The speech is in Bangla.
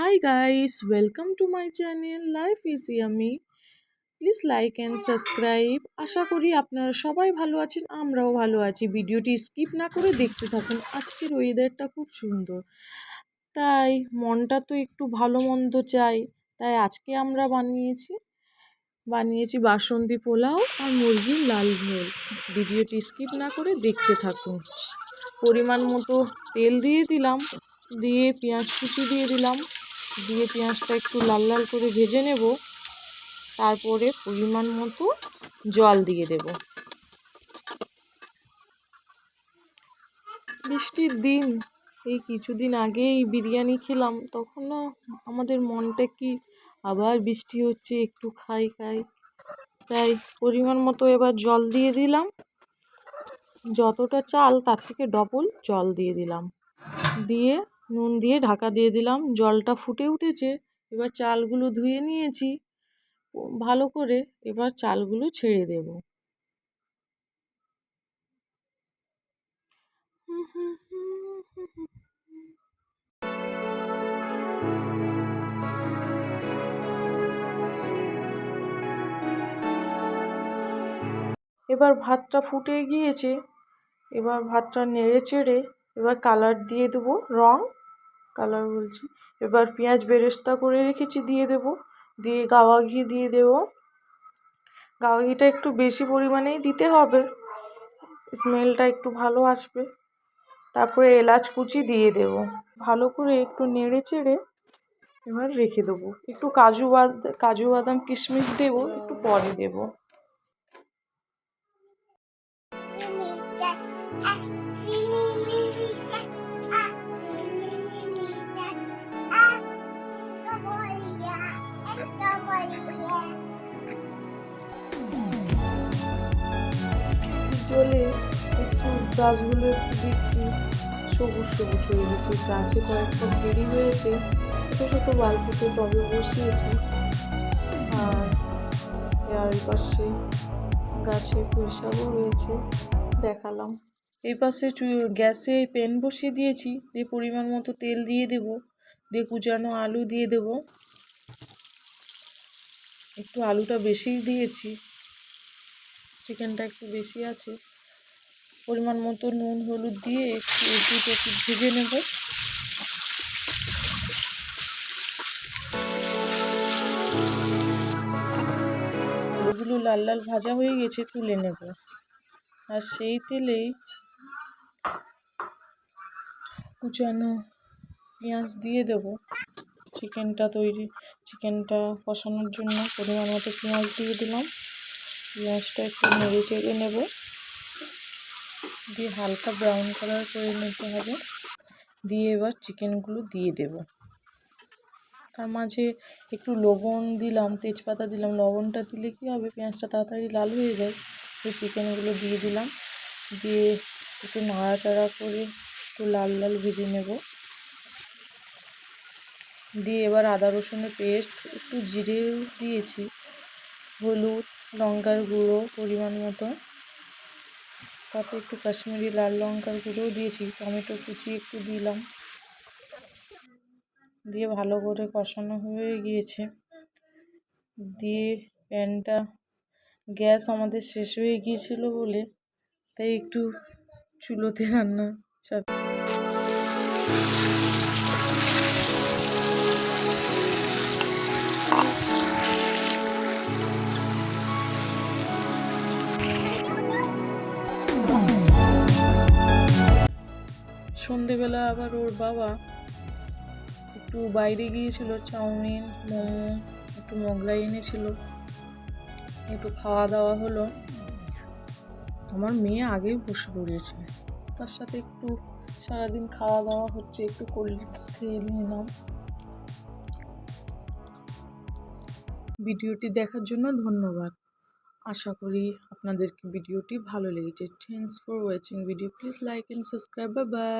Hi guys, welcome to my channel Life is Yummy. Please like and subscribe. আশা করি আপনারা সবাই ভালো আছেন, আমরাও ভালো আছি। ভিডিওটি স্কিপ না করে দেখতে থাকুন। আজকের ওয়েদারটা খুব সুন্দর, তাই মনটা তো একটু ভালো মন্দ চাই। তাই আজকে আমরা বানিয়েছি বাসন্তী পোলাও আর মুরগির লাল ঝোল। ভিডিওটি স্কিপ না করে দেখতে থাকুন। পরিমাণ মতো তেল দিয়ে দিলাম, দিয়ে পেঁয়াজ কুচি দিয়ে দিলাম, দিয়ে পেঁয়াজটা একটু লাল লাল করে ভেজে নেব। তারপরে পরিমাণ মতো জল দিয়ে দেব। বৃষ্টির দিন, এই কিছুদিন আগেই বিরিয়ানি খেলাম, তখন না আমাদের মনটা কি আবার বৃষ্টি হচ্ছে, একটু খাই। তাই পরিমাণ মতো এবার জল দিয়ে দিলাম। যতটা চাল তার থেকে ডবল জল দিয়ে দিলাম, দিয়ে নুন দিয়ে ঢাকা দিয়ে দিলাম। জলটা ফুটে উঠেছে, এবার চালগুলো ধুয়ে নিয়েছি ভালো করে, এবার চালগুলো ছেড়ে দেব। এবার ভাতটা ফুটে গিয়েছে, এবার ভাতটা নেড়ে চেড়ে এবার কালার দিয়ে দেবো, কালার বলছি। এবার পেঁয়াজ বেরেস্তা করে রেখেছি দিয়ে দেব, দিয়ে গাওয়া ঘি দিয়ে দেবো। গাওয়া ঘিটা একটু বেশি পরিমাণেই দিতে হবে, স্মেলটা একটু ভালো আসবে। তারপরে এলাচ কুচি দিয়ে দেব, ভালো করে একটু নেড়ে চেড়ে এবার রেখে দেবো। একটু কাজু বাদাম কিশমিশ দেবো, একটু পরে দেবো। জলে একটু গাছগুলো একটু দিচ্ছি, সবুজ সবুজ হয়ে গেছে। গাছে কয়েকটা বেরি হয়েছে, ছোটো ছোটো বালতিতে টবে বসিয়েছি। আর এই পাশে গাছে পুঁইশাকও হয়েছে, দেখালাম। এই পাশে গ্যাসে প্যান বসিয়ে দিয়েছি, দিয়ে পরিমাণ মতো তেল দিয়ে দেব, দিয়ে কুচানো আলু দিয়ে দেব। একটু আলুটা বেশিই দিয়েছি, চিকেনটা একটু বেশি আছে। পরিমাণ মতো নুন হলুদ দিয়ে একটু ভেজে নেব। আলুগুলো লাল লাল ভাজা হয়ে গেছে, তুলে নেব। আর সেই তেলেই কুচানো পেঁয়াজ দিয়ে দেব। চিকেনটা কষানোর জন্য পরিমাণ মতো পেঁয়াজ দিয়ে দিলাম। পেঁয়াজটা একটু নেড়ে চেড়ে নেব, দিয়ে হালকা ব্রাউন কালার করে নিতে হবে। দিয়ে এবার চিকেনগুলো দিয়ে দেব। তার মাঝে একটু লবণ দিলাম, তেজপাতা দিলাম। লবণটা দিলে কি হবে, পেঁয়াজটা তাড়াতাড়ি লাল হয়ে যায়। সেই চিকেনগুলো দিয়ে দিলাম, দিয়ে একটু নাড়াচাড়া করে একটু লাল লাল ভেজে নেব। দিয়ে এবার আদা রসুনের পেস্ট, একটু জিরেও দিয়েছি, হলুদ লঙ্কার গুঁড়ো পরিমাণ মতো, তাতে একটু কাশ্মীরি লাল লঙ্কার গুঁড়োও দিয়েছি, টমেটো কুচি একটু দিলাম। দিয়ে ভালো করে কষানো হয়ে গিয়েছে। দিয়ে গ্যাস আমাদের শেষ হয়ে গিয়েছিল বলে তাই একটু চুলোতে রান্না সন্ধেবেলা আবার ওর বাবা একটু বাইরে গিয়েছিল, চাউমিন মোমো একটু মোগলাই এনেছিল, একটু খাওয়া দাওয়া হলো। আমার মেয়ে আগেই বসে পড়েছে, তার সাথে একটু সারাদিন খাওয়া দাওয়া হচ্ছে, একটু কোল্ড ড্রিঙ্কস খেয়ে নিলাম। ভিডিওটি দেখার জন্য ধন্যবাদ। আশা করি আপনাদেরকে ভিডিওটি ভালো লেগেছে। Thanks for watching video. Please like and subscribe. Bye bye.